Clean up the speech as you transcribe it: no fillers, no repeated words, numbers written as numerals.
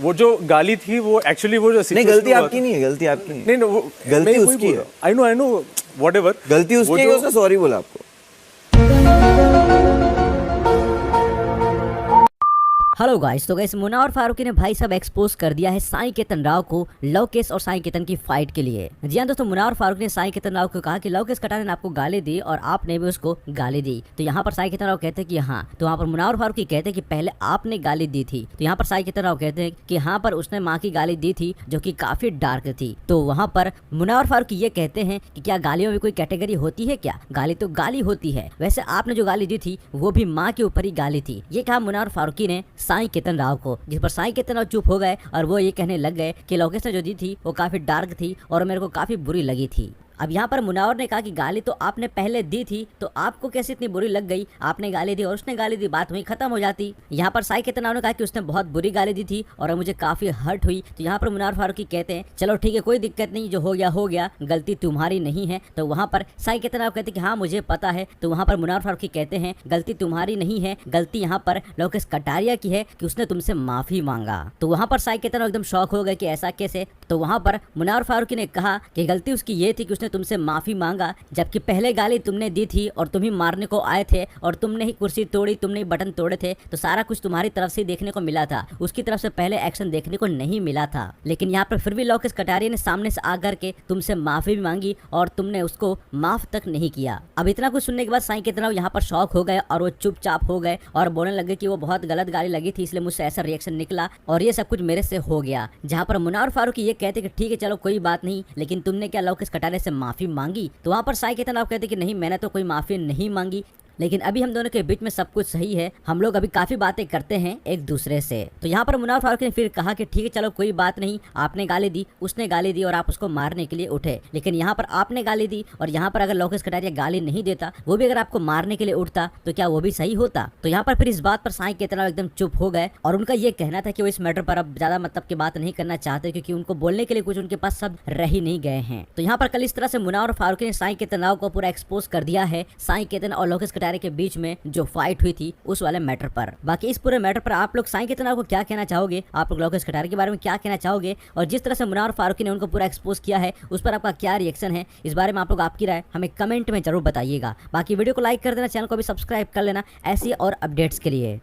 वो जो गाली थी वो एक्चुअली वो जो नहीं, गलती आपकी नहीं है, गलती आपकी नहीं है। नहीं वो गलती उसकी है। आई नो व्हाटएवर, गलती उसकी है, उसने सॉरी बोला आपको। हेलो गाइस, तो गाइस मुन्ना और फारूकी ने भाई सब एक्सपोज कर दिया है साई केतन राव को लवकेश और साई केतन की फाइट के लिए। जी हाँ दोस्तों, मुन्ना और फारूक ने साई केतन राव को कहा कि लवकेश कटारे ने आपको गाली दी और आपने भी उसको गाली दी। तो यहाँ पर साई केतन राव कहते हैं कि हाँ, तो वहाँ पर मुन्ना और फारूकी कहते हैं कि पहले आपने गाली दी थी। तो यहाँ पर साई केतन राव कहते हैं कि हाँ पर उसने माँ की गाली दी थी जो की काफी डार्क थी। तो वहाँ पर मुन्ना और फारूकी ये कहते हैं कि क्या गालियों में कोई कैटेगरी होती है क्या? गाली तो गाली होती है। वैसे आपने जो गाली दी थी वो भी माँ के ऊपर ही गाली थी। ये कहा मुन्ना और फारूकी ने साई केतन राव को, जिस पर साई केतन राव चुप हो गए और वो ये कहने लग गए कि लवकेश ने जो दी थी वो काफी डार्क थी और मेरे को काफी बुरी लगी थी। अब यहाँ पर मुनावर ने कहा कि गाली तो आपने पहले दी थी, तो आपको कैसे इतनी बुरी लग गई? आपने गाली दी और उसने गाली दी, बात वहीं खत्म हो जाती। यहाँ पर साई केतन राव ने कहा कि उसने बहुत बुरी गाली दी थी और मुझे काफी हर्ट हुई। तो यहाँ पर मुनावर फारूकी कहते हैं चलो ठीक है, कोई दिक्कत नहीं, जो हो गया, गलती तुम्हारी नहीं है। तो वहाँ पर साई केतन राव कहते हैं कि हाँ मुझे पता है। तो वहाँ पर मुनावर फारूकी कहते हैं गलती तुम्हारी नहीं है, गलती यहाँ पर लवकेश कटारिया की है कि उसने तुमसे माफी मांगा। तो वहाँ पर साई केतन राव एकदम शॉक हो गए कि ऐसा कैसे? तो वहाँ पर मुनावर फारूकी ने कहा कि गलती उसकी ये थी कि उसने तुमसे माफी मांगा, जबकि पहले गाली तुमने दी थी और तुम ही मारने को आए थे और तुमने ही कुर्सी तोड़ी, तुमने ही बटन तोड़े थे। तो सारा कुछ तुम्हारी तरफ से देखने को मिला था, उसकी तरफ से पहले एक्शन देखने को नहीं मिला था। लेकिन यहाँ पर फिर भी लवकेश कटारिया ने सामने से आकर के तुमसे माफी भी मांगी और तुमने उसको माफ तक नहीं किया। अब इतना कुछ सुनने के बाद साई केतन राव यहाँ पर शॉक हो गए और वो चुपचाप हो गए और बोलने लगे कि वो बहुत गलत गाली लगी थी, इसलिए मुझसे ऐसा रिएक्शन निकला और ये सब कुछ मेरे से हो गया। जहाँ पर मुन्ना और फारूकी ये कहते कि ठीक है चलो कोई बात नहीं, लेकिन तुमने क्या लवकेश कटारिया से माफी मांगी? तो वहाँ पर साई केतन राव कहते कि नहीं, मैंने तो कोई माफी नहीं मांगी, लेकिन अभी हम दोनों के बीच में सब कुछ सही है, हम लोग अभी काफी बातें करते हैं एक दूसरे से। तो यहाँ पर मुन्ना और फारूक ने फिर कहा कि ठीक है चलो कोई बात नहीं, आपने गाली दी, उसने गाली दी और आप उसको मारने के लिए उठे, लेकिन यहाँ पर आपने गाली दी और यहाँ पर अगर लवकेश कटारिया गाली नहीं देता, वो भी अगर आपको मारने के लिए उठता, तो क्या वो भी सही होता? तो यहाँ पर फिर इस बात पर साई केतन राव एकदम चुप हो गए और उनका ये कहना था कि वो इस मैटर पर अब ज्यादा मतलब की बात नहीं करना चाहते, क्योंकि उनको बोलने के लिए कुछ उनके पास सब रह ही नहीं गए हैं। तो यहाँ पर कल इस तरह से मुन्ना और फारूक ने साई केतन राव को पूरा एक्सपोज कर दिया है साई केतन और लवकेश कटारिया के बीच में जो फाइट हुई थी उस वाले मैटर पर। बाकी इस पूरे मैटर पर आप लोग साई केतन राव को क्या कहना चाहोगे? आप लोग लवकेश कटारिया के बारे में क्या कहना चाहोगे? और जिस तरह से मुन्ना और फारूकी ने उनको पूरा एक्सपोज किया है उस पर आपका क्या रिएक्शन है? इस बारे में आप लोग आपकी राय हमें कमेंट में जरूर बताइएगा। बाकी वीडियो को लाइक कर देना, चैनल को भी सब्सक्राइब कर लेना ऐसी और अपडेट्स के लिए।